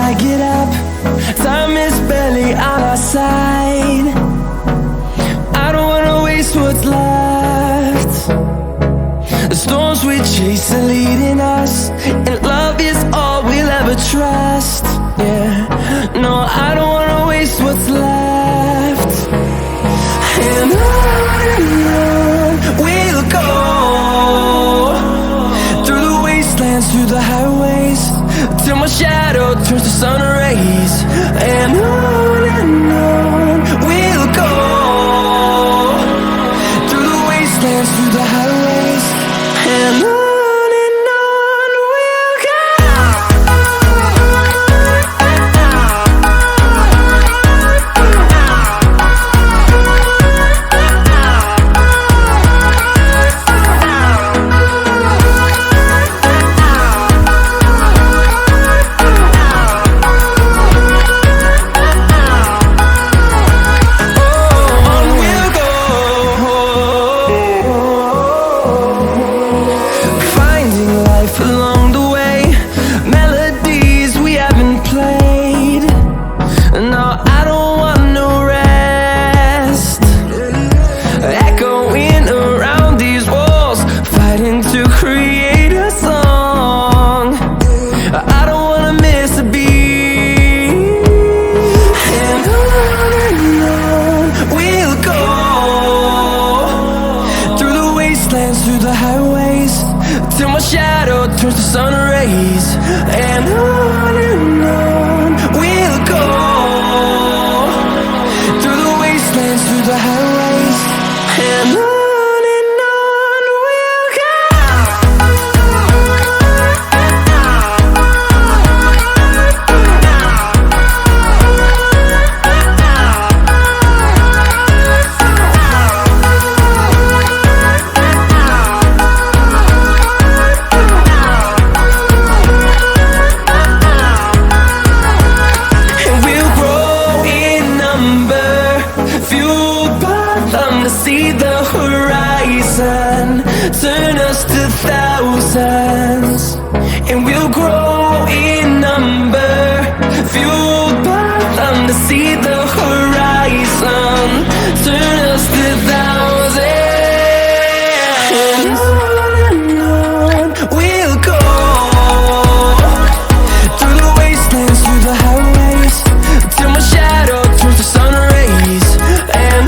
I get up. Time is barely on our side. I don't wanna waste what's left. The storms we chase are leading us, and love is all we'll ever trust. Yeah, no, I don't wanna waste what's left. And on we'll go, through the wastelands, through the highways, till my shadow turns to sun rays. And on we'll go, through the wastelands, through the highways, and on we'll go. Through the highways, till my shadow turns to sun rays. And on we'll go, through the wastelands, through the highways, and on we'll go. See the horizon, turn us to thousands, and we'll grow in number, fueled by them. To see the horizon, turn us to thousands, and on we'll go, through the wastelands, through the highways, till my shadow turns to sun rays. And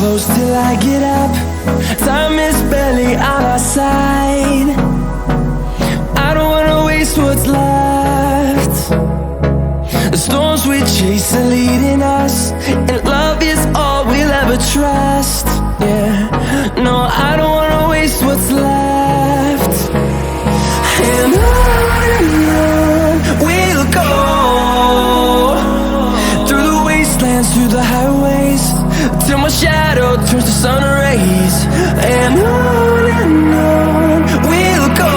close till I get up. Time is barely on our side. I don't wanna waste what's left. The storms we chase are leading us, and love is all we'll ever trust. Yeah, no, I don't wanna waste what's left. And on we'll go, through the wastelands, through the highways, till my shadow turns to sun rays. And on we'll go,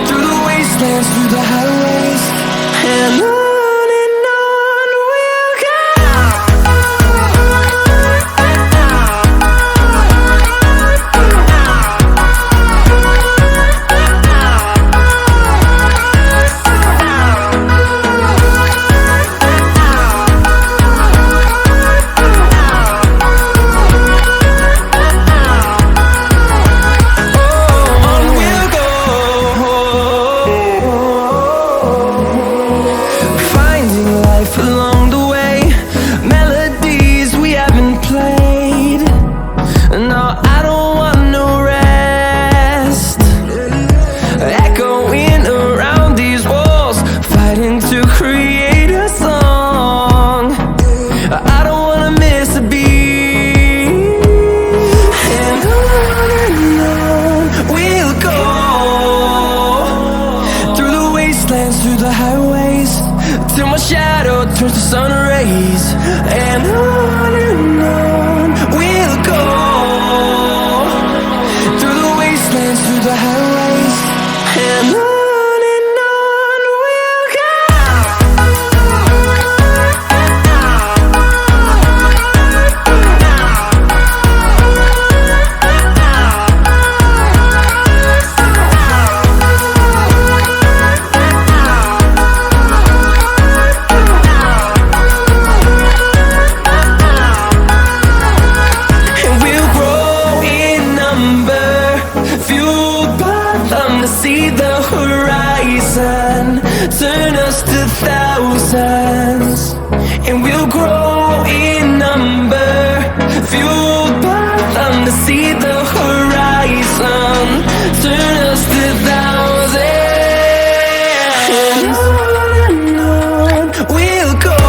through the wastelands, through the highways, and on we'll go. till my shadow turns to sun rays. And on we'll go, through the wastelands, through the highways, and on we'll go. See the horizon turn us to thousands, and we'll grow in number, fueled by them to see the horizon turn us to thousands. And on we'll go,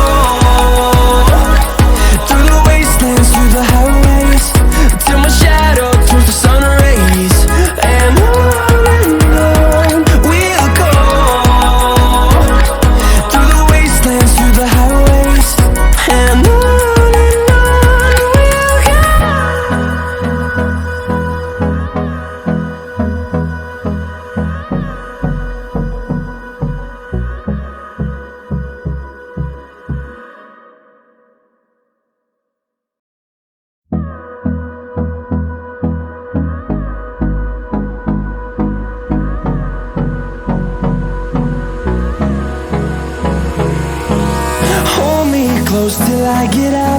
through the wastelands, through the highways, till my shadow turns to sun rays. And close till I get up.